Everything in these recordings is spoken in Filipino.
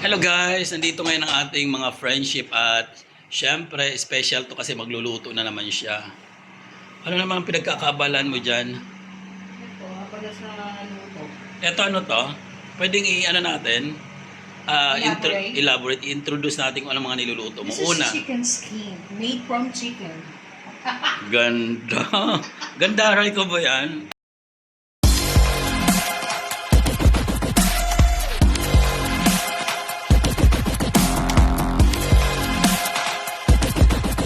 Hello guys! Nandito ngayon ang ating mga friendship at syempre special to kasi magluluto na naman siya. Ano naman ang pinagkakabalan mo dyan? Ito, pala sa luto. Eto ano to? Pwedeng i-ano natin? Elaborate. Introduce natin kung ano mga niluluto mo. This is Una, chicken skin, made from chicken. ganda. Gandaray ko ba yan?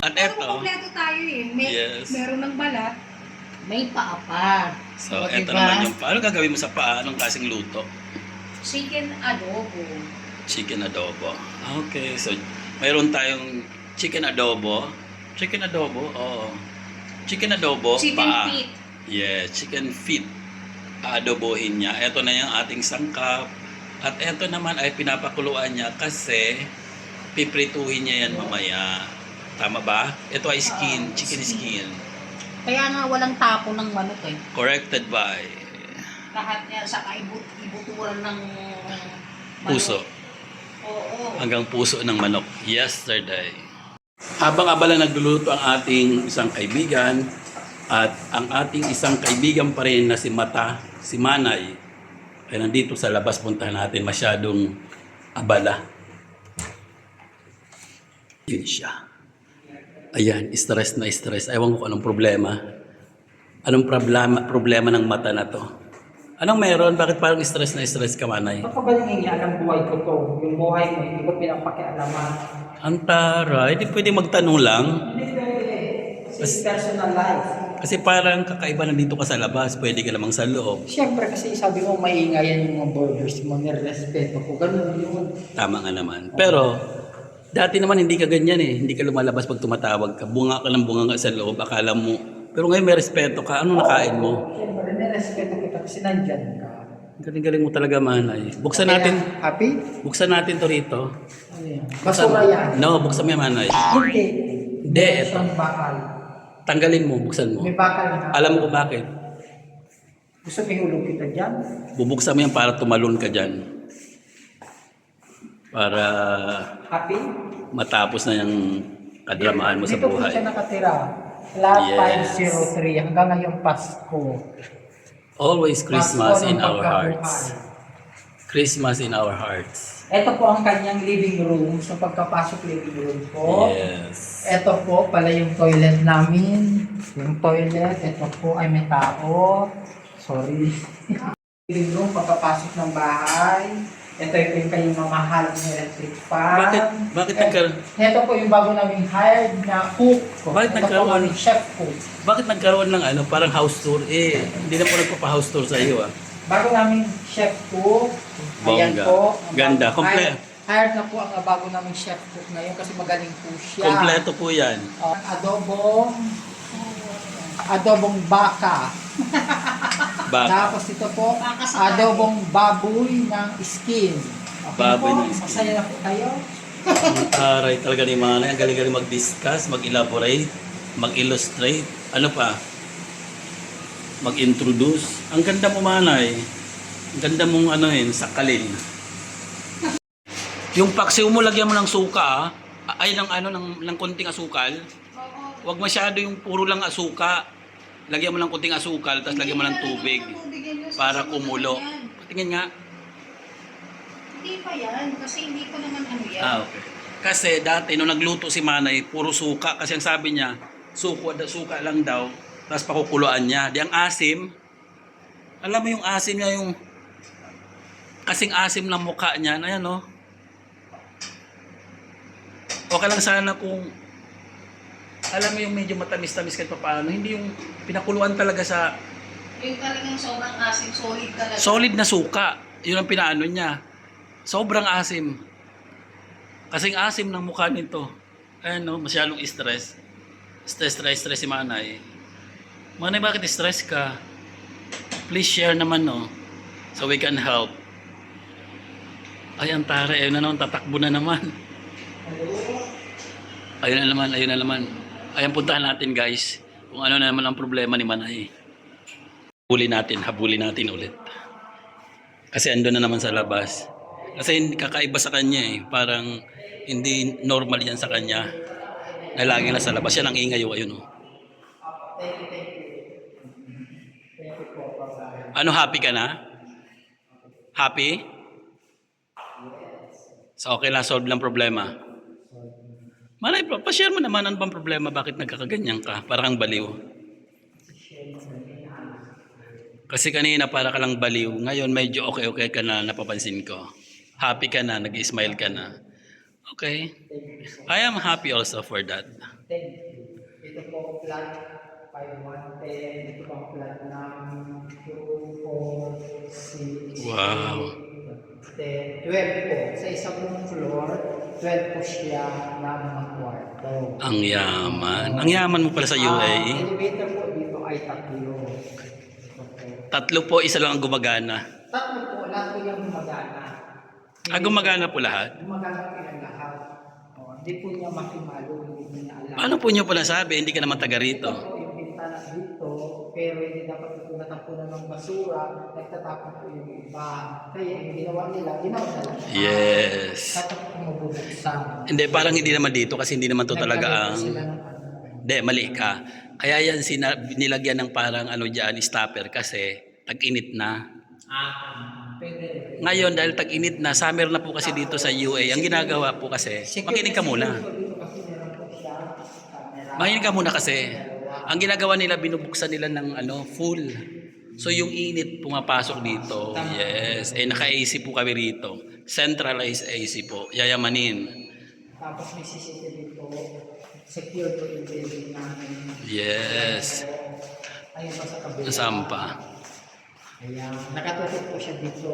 At Pero eto, kompleto tayo eh. Yes. Meron ng balat, may paa pa. so O, eto diba? naman yung ano gagawin mo sa paa? Anong klaseng luto? Chicken adobo. Chicken adobo. Okay, so mayroon tayong chicken adobo. Chicken adobo, oo. Chicken adobo, Chicken paa. feet. Yes, chicken feet. Aadobohin niya. Ito na yung ating sangkap. At ito naman ay pinapakuluan niya kasi piprituhin niya yan mamaya. Tama ba? Ito ay skin, chicken skin. Kaya nga walang tapo ng manok eh. Corrected by Lahat niya sa ibuturan ng manok. puso. Oo. Hanggang puso ng manok yesterday. Habang abala nagluluto ang ating isang kaibigan at ang ating isang kaibigan pa rin na si Mata, si Manay, ay nandito sa labas. Puntahan natin, masyadong abala. Yun siya. Ayan, stress na stress. Ewan ko anong problema. Anong problema ng mata na to? Anong meron? Bakit parang stress na stress ka, Manay? Baka ba nangyayari ang buhay ko to? Yung buhay mo, hindi ko pinapakialaman. Ang tara, hindi pwede magtanong lang. Hindi pwede. Kasi personal life. Kasi parang kakaiba na dito ka sa labas, pwede ka namang sa loob. Siyempre kasi sabi mo maiingayan yung mga borders mo, nirespeto ko. Ganun yun. Tama nga naman. Pero, dati naman hindi ka ganyan eh. Hindi ka lumalabas pag tumatawag ka. Bunga ka ng bunga nga sa loob, akala mo. Pero ngayon may respeto ka. Ano nakain mo? Siyempre, nirespeto kita kasi nandyan ka. Galing-galing mo talaga, Manay. Buksan Kaya, natin. Happy? Buksan natin to rito. Ano yan? Basura yan. No, buksan mo yan, Manay. Hindi. Hindi, eto. Siyang bakal. Tanggalin mo, buksan mo. May bakal na. Alam mo kung bakit? Gusto mo ihulog kita dyan? Bubuksan mo yan para tumalon ka dyan. Para Happy? matapos na yung kadramahan mo sa Dito po buhay. siya nakatira. Lot Yes. 503 hanggang ngayong Pasko. Always Christmas Pasko ng in our pagkabuhay. hearts. Christmas in our hearts. Ito po ang kanyang living room. So pagkapasok living room po. Yes. Ito po pala yung toilet namin. Yung toilet, ito po ay may tao. Sorry. Living room, pagkapasok ng bahay. Ito yung kayong mamahalang electric fan. Bakit nagkaroon? Ito po yung bago naming hired na cook. Bakit Ito po nagkaroon? aming chef cook. Bakit nagkaroon ng ano, parang house tour? Eh, hindi na po nagpapa-house tour sa iyo ah. Bago naming chef cook. Ayan Bongga. po. Ganda. Hired na po ang bago naming chef cook ngayon kasi magaling po siya. Kompleto po yan. Adobong baka. Baka. Tapos ito po, adobong baboy ng skin. Okay Baboy po, ng skin. masaya na po kayo. Aray talaga ni Manay. Ang galing-galing mag-discuss, mag-elaborate, mag-illustrate. Ano pa? Mag-introduce. Ang ganda mo, Manay. Ang ganda mong ano yun, sakalin. Yung paksiw mo, lagyan mo ng suka, ah. Ay, ng konting asukal. Huwag masyado yung puro lang asuka. Lagyan mo ng konting asukal, tapos lagyan mo ng tubig para kumulo. Patingin nga. Hindi pa yan, kasi hindi pa naman ano yan. Okay. Kasi dati, nung nagluto si Manay, puro suka. Kasi ang sabi niya, suka lang daw. Tapos pakukuluan niya. Di ang asim, alam mo yung asim niya, yung kasing asim ng mukha niya. Ayan, no? Okay lang sana kung alam mo yung medyo matamis-tamis kahit paano. Hindi yung pinakuluan talaga sa Yung talagang sobrang asim, solid talaga. solid na suka. Yun ang pinaano niya. Sobrang asim. Kasing asim ng mukha nito. Ayan, no? Masyadong stress. Stress si Manay. Manay, bakit stress ka? Please share naman, no? So we can help. Ay, ang tara. Ayun na naman. Tatakbo na naman. Ayun na naman. Ayan, puntahan natin, guys. Kung ano na naman ang problema ni Manay. Habulin natin ulit. Kasi ando na naman sa labas. Kasi kakaiba sa kanya eh. Parang hindi normal yan sa kanya. Na lagi na sa labas. Yan ang ingay oh. Ayun oh. Thank you, thank you. Thank you po, bye-bye. Ano, happy ka na? Happy? So okay lang, solve lang problema. Malay, pa-share mo naman ano bang problema, bakit nagkakaganyan ka? Parang kang baliw. Kasi kanina para ka lang baliw, ngayon medyo okay ka na, napapansin ko. Happy ka na, nag-smile ka na. Okay. I am happy also for that. Thank you. Ito po flat 5110. Ito po ang flat ng 2, 4, 6, Wow. 10, 12 po. Sa isang floor, 12 po siya na mga kwarto. Ang yaman. Ang yaman mo pala sa UAE. Elevator po dito ay 3. Ito po. 3 po, isa lang ang gumagana. 3 po, lahat po yung gumagana. Gumagana po lahat? Gumagana po yung lahat. Hindi po niya makimalo, hindi po niya alam. Ano po niyo pala sabi? Hindi ka naman taga rito. Ito po yung bintana dito, pero hindi dapat ito natapunan ng basura, nagtatapon po yung iba. Kaya yung ginawa nila na lang. Yes. Dapat po mabubuksan. Hindi, parang hindi naman dito kasi hindi naman to talaga Nagkabit ang... po sila ng ano. Hindi, mali ka. Kaya yan nilagyan ng parang ano dyan, stopper kasi tag-init na. Pwede. Ngayon dahil tag-init na, summer na po kasi dito sa UAE. Ang ginagawa po kasi, makinig ka muna. Makinig ka muna kasi. Ang ginagawa nila, binubuksan nila ng ano, full. So yung init pumapasok dito. Yes. Eh naka-AC po kami rito. Centralized AC po. Yayamanin. Tapos may CCTV po. Secure po yung building namin. Yes. Ayun pa sa kabila. Sampa. Ayan. Nakatutok po siya dito.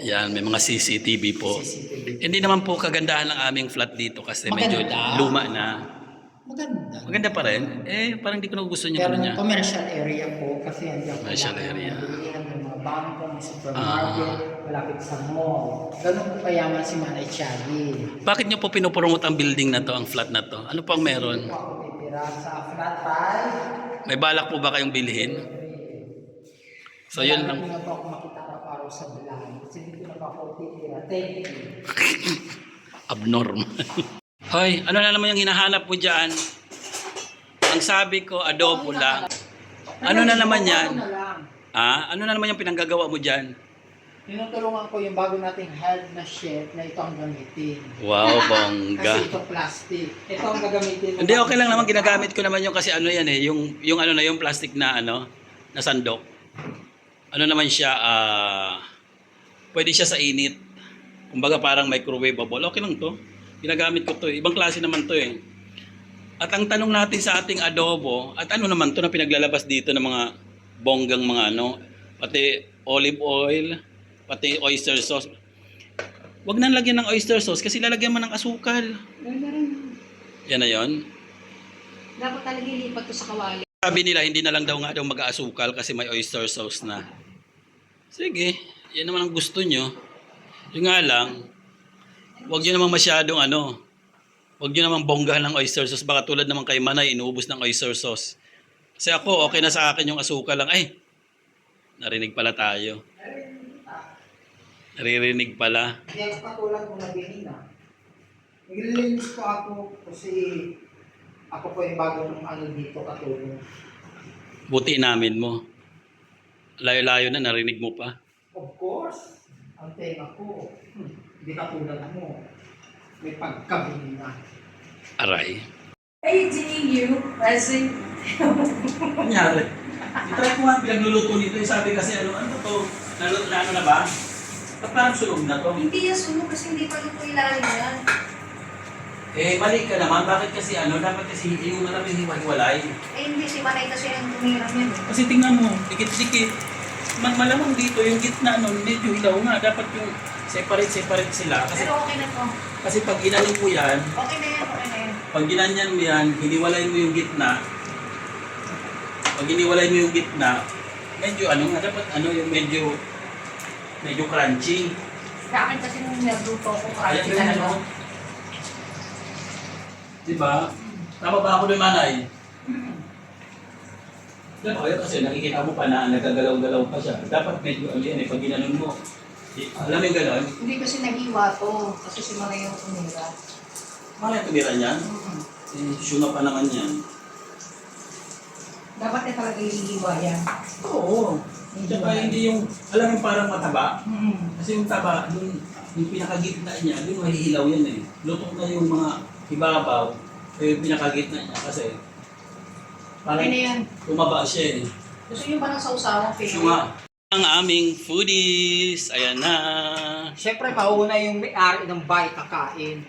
Yan, may mga CCTV po. CCTV. Hindi naman po kagandahan ng aming flat dito kasi medyo Maganda. luma na. Maganda. Maganda pa rin. Eh, parang di ko nagugustuhan yung Pero ano niya. yung commercial area po, kasi andiyan po Commercial lahat ng area. mga bilihan, ng mga bangko, may supermarket, malapit sa mall. Ganun po kayaman si Manay Tiagi. Bakit niyo po pinupromote ang building na to, ang flat na to? Ano pang meron? Dito po ako titira sa flat pie. May balak po ba kayong bilhin? So yun lang. Hindi na po ako makita araw-araw sa vlog. Kasi dito na po ako titira. Thank you. Abnormal. Hoy, ano na naman yung hinahanap mo dyan? Ang sabi ko, adobo lang. Ano na naman yan? Ano na lang. Ah, ano na naman yung pinanggagawa mo dyan? Tinutulungan ko yung bago nating held na chef na ito ang gamitin. Wow, Kasi bongga. ito plastic. Ito ang gagamitin. Hindi, okay lang naman. Ginagamit ko naman yung kasi ano yan eh. Yung ano na yung plastic na ano, na sandok. Ano naman siya, pwede siya sa init. Kumbaga parang microwavable. Okay lang to. Ginagamit ko to eh. Ibang klase naman to eh. At ang tanong natin sa ating adobo, at ano naman to na pinaglalabas dito ng mga bonggang mga ano, pati olive oil, pati oyster sauce. Huwag nang lagyan ng oyster sauce kasi lalagyan mo ng asukal. Yan na yon. Dapat talaga ilipat to sa kawali. Sabi nila hindi na lang daw nga daw mag-aasukal kasi may oyster sauce na. Sige, yan naman ang gusto nyo. Yung nga lang, huwag nyo naman masyadong ano, huwag nyo naman bonggahan ng oyster sauce. Baka tulad naman kay Manay, inuubos ng oyster sauce. Kasi ako, okay na sa akin yung asukal lang. Ay, narinig pala tayo. Naririnig pala. Hindi ako katulad kung nabili na. Naglilinis po ako kasi ako po yung bagong ano dito katulong. Buti namin mo. Layo-layo na, narinig mo pa. Of course, ang tema ko, hindi katulad mo. May pagkabili na. Aray. Paging you as in... Nangyari? I-try ko nga pinagluluto nito. Sabi kasi ano to? Na ano na ba? At parang sunog na to. Hindi yan sunog kasi hindi pa luto ilalim yan. Eh, mali ka naman. Bakit kasi ano? Dapat kasi yung namin hiwalay. Eh hindi si Manay kasi ang tumirang yan eh. Kasi tingnan mo, dikit-dikit. Malamang dito, yung gitna nun, medyo hilaw nga. Dapat yung separate sila. Kasi, Pero okay na to. kasi pag ginanin mo yan, Okay na yan, okay na yan. pag ginanyan mo yan, hiniwalay mo yung gitna. Pag hiniwalay mo yung gitna, medyo ano nga, dapat ano yung medyo crunchy. Sa akin kasi nung nagluto ko, Ayan kahit na ano. Diba? Tama ba ako ng Manay? Diba? Kaya kasi nakikita mo pa na nagagalaw-galaw pa siya. Dapat medyo ano yan eh, pag ginanon mo. Alam mo yung gano'n? Hindi kasi nahiwa to. Kasi si Maria yung tumira. Mahal yung tumira niyan? Syunga pa naman yan. Dapat na talaga hihiwa yan. Oo. Tsaka hindi yung, alam mo parang mataba. Mm. Kasi yung taba, yung pinakagitna niya, yung mahihilaw yan eh. Lutok na yung mga ibabaw, yung pinakagitna niya kasi parang Okay na yan. tumaba siya eh. Gusto nyo ba ng sausawang Pinoy? Syunga. Ang aming foodies, ayan na. Siyempre, mauna yung may-ari ng bahay kakain.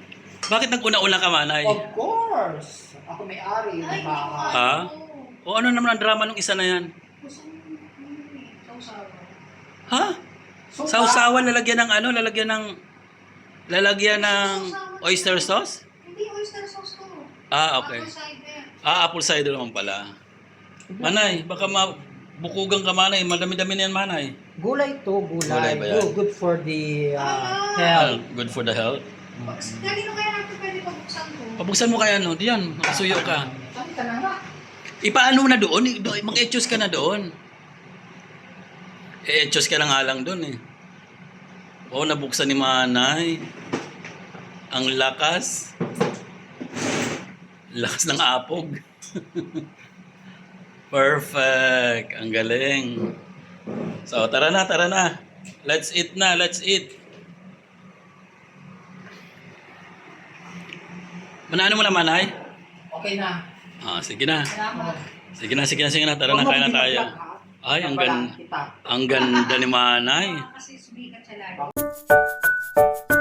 Bakit nag-una-una ka, Manay? Of course! Ako may-ari Ay, ng bahay. Ha? O ano naman ang drama nung isa na yan? Gusto nyo sausawang. Ha? So, Sausawan lalagyan ng ano? Lalagyan ng oyster sauce? Hindi, oyster sauce to. Ah, okay. Apple cider. Apple cider naman pala. Manay, baka mabukugang ka, Manay. Madami-dami na yan, Manay. Gulay to, Gulay gulay. ba yan? Good for the Well, health. good for the health. Lagi na kaya natin pwede pabuksan to. Pabuksan mo kaya, no? Diyan, makasuyo ka. Kami ka na nga. Ipaano mo na doon? Mag-etchos ka na doon. E-etchos ka na nga lang doon eh. Oo, nabuksan ni Manay. Ang lakas. Lakas ng apog. Perfect. Ang galing. So, tara na, tara na. Let's eat na, let's eat. Manano mo na, Manay? Okay na. Ah, sige na. Salamat. Sige na, sige na, sige na. Tara na, kain na tayo. Ay, ang ganda ni Manay. Kasi sumikat siya lagi.